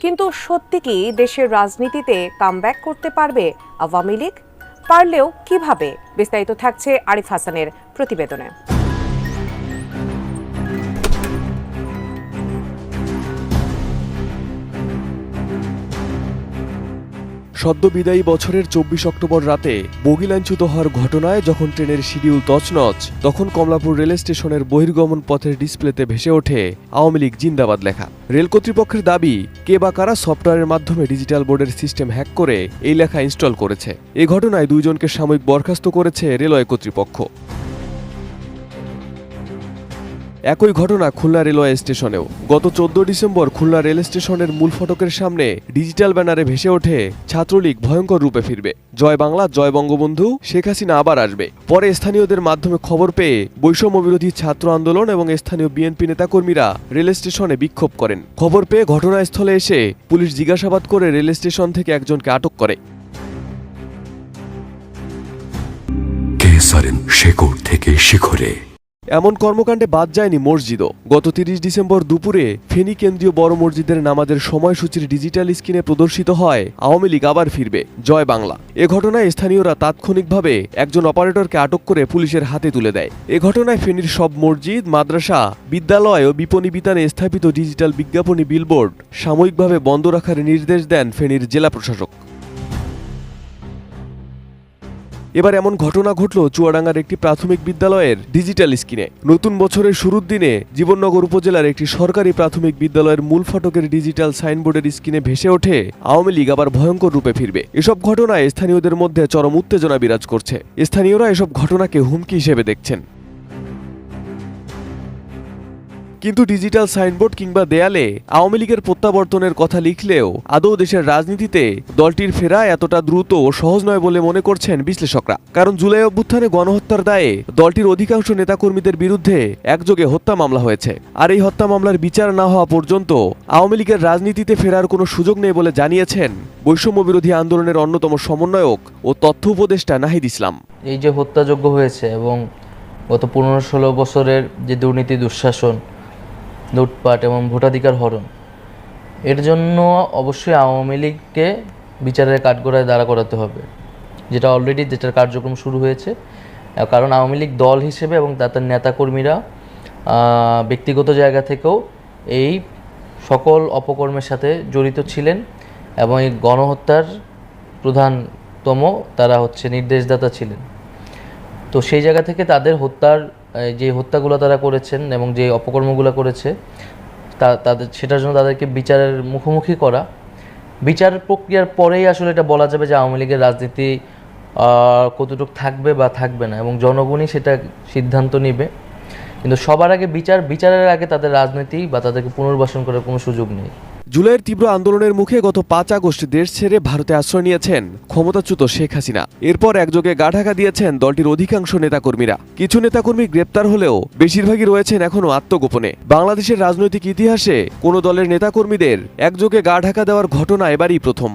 কিন্তু সত্যি কি দেশের রাজনীতিতে কামব্যাক করতে পারবে আওয়ামী লীগ? পারলেও কিভাবে? বিস্তারিত থাকছে আরিফ হাসানের প্রতিবেদনে। সদ্য বিদায়ী বছরের ২৪ অক্টোবর রাতে বগিলাঞ্চ্যুত হওয়ার ঘটনায় যখন ট্রেনের শিডিউল তছনছ, তখন কমলাপুর রেল স্টেশনের বহির্গমন পথের ডিসপ্লেতে ভেসে ওঠে আওয়ামী লীগ জিন্দাবাদ লেখা। রেল কর্তৃপক্ষের দাবি, কে বা কারা সফটওয়্যারের মাধ্যমে ডিজিটাল বোর্ডের সিস্টেম হ্যাক করে এই লেখা ইনস্টল করেছে। এ ঘটনায় ২ জনকে সাময়িক বরখাস্ত করেছে রেলওয়ে কর্তৃপক্ষ। একই ঘটনা খুলনা রেলওয়ে স্টেশনেও। গত ১৪ ডিসেম্বর খুলনা রেল স্টেশনের মূল ফটকের সামনে ডিজিটাল ব্যানারে ভেসে ওঠে ছাত্রলীগ ভয়ঙ্কর রূপে ফিরবে, জয় বাংলা, জয় বঙ্গবন্ধু, শেখ হাসিনা আবার আসবে। পরে স্থানীয়দের মাধ্যমে খবর পেয়ে বৈষম্য বিরোধী ছাত্র আন্দোলন এবং স্থানীয় বিএনপি নেতাকর্মীরা রেল স্টেশনে বিক্ষোভ করেন। খবর পেয়ে ঘটনাস্থলে এসে পুলিশ জিজ্ঞাসাবাদ করে রেল স্টেশন থেকে একজনকে আটক করে। শেকড় থেকে শিখরে এমন কর্মকাণ্ডে বাদ যায়নি মসজিদও। গত ৩০ ডিসেম্বর দুপুরে ফেনী কেন্দ্রীয় বড় মসজিদের নামাজের সময়সূচির ডিজিটাল স্ক্রিনে প্রদর্শিত হয় আওয়ামী লীগ আবার ফিরবে, জয় বাংলা। এ ঘটনায় স্থানীয়রা তাৎক্ষণিকভাবে একজন অপারেটরকে আটক করে পুলিশের হাতে তুলে দেয়। এ ঘটনায় ফেনীর সব মসজিদ, মাদ্রাসা, বিদ্যালয় ও বিপণী বিতানে স্থাপিত ডিজিটাল বিজ্ঞাপনী বিলবোর্ড সাময়িকভাবে বন্ধ রাখার নির্দেশ দেন ফেনীর জেলা প্রশাসক। এবার এমন ঘটনা ঘটল চুয়াডাঙ্গার একটি প্রাথমিক বিদ্যালয়ের ডিজিটাল স্ক্রিনে। নতুন বছরের শুরুর দিনে জীবননগর উপজেলার একটি সরকারি প্রাথমিক বিদ্যালয়ের মূল ফটকের ডিজিটাল সাইনবোর্ডের স্ক্রিনে ভেসে ওঠে আওয়ামী লীগ আবার ভয়ঙ্কর রূপে ফিরবে। এসব ঘটনায় স্থানীয়দের মধ্যে চরম উত্তেজনা বিরাজ করছে। স্থানীয়রা এসব ঘটনাকে হুমকি হিসেবে দেখছেন। কিন্তু ডিজিটাল সাইনবোর্ড কিংবা দেয়ালে আওয়ামী লীগের প্রত্যাবর্তনের কথা লিখলেও আদৌ দেশের রাজনীতিতে দলটির ফেরা এতটা দ্রুত ও সহজ নয় বলে মনে করছেন বিশ্লেষকরা। কারণ জুলাই অভ্যুত্থানে গণহত্যার দায়ে দলটির অধিকাংশ নেতাকর্মীদের বিরুদ্ধে একযোগে হত্যা মামলা হয়েছে। আর এই হত্যা মামলার বিচার না হওয়া পর্যন্ত আওয়ামী লীগের রাজনীতিতে ফেরার কোনো সুযোগ নেই বলে জানিয়েছেন বৈষম্য বিরোধী আন্দোলনের অন্যতম সমন্বয়ক ও তথ্য উপদেষ্টা নাহিদ ইসলাম। এই যে হত্যাযজ্ঞ হয়েছে এবং গত ১৫-১৬ বছরের যে দুর্নীতি, দুঃশাসন, লুটপাট এবং ভোটাধিকার হরণ, এর জন্য অবশ্যই আওয়ামী লীগকে বিচারের কাঠগড়ায় দাঁড়া করাতে হবে, যেটার কার্যক্রম শুরু হয়েছে। কারণ আওয়ামী লীগ দল হিসেবে এবং তাদের নেতাকর্মীরা ব্যক্তিগত জায়গা থেকেও এই সকল অপকর্মের সাথে জড়িত ছিলেন এবং এই গণহত্যার প্রধানতম তারা নির্দেশদাতা ছিলেন। তো সেই জায়গা থেকে তাদের যে হত্যাগুলো তারা করেছেন এবং যে অপকর্মগুলো করেছে সেটার জন্য তাদেরকে বিচারের মুখোমুখি করা, বিচার প্রক্রিয়ার পরেই আসলে এটা বলা যাবে যে আওয়ামী লীগের রাজনীতি কতটুকু থাকবে বা থাকবে না, এবং জনগণই সেটা সিদ্ধান্ত নেবে। কিন্তু সবার আগে বিচারের আগে তাদের রাজনীতি বা তাদেরকে পুনর্বাসন করার কোনো সুযোগ নেই। জুলাইয়ের তীব্র আন্দোলনের মুখে গত ৫ আগস্ট দেশ ছেড়ে ভারতে আশ্রয় নিয়েছেন ক্ষমতাচ্যুত শেখ হাসিনা। এরপর একযোগে গা ঢাকা দিয়েছেন দলটির অধিকাংশ নেতাকর্মীরা। কিছু নেতাকর্মী গ্রেপ্তার হলেও বেশিরভাগই রয়েছেন এখনও আত্মগোপনে। বাংলাদেশের রাজনৈতিক ইতিহাসে কোনো দলের নেতাকর্মীদের একযোগে গা ঢাকা দেওয়ার ঘটনা এবারই প্রথম।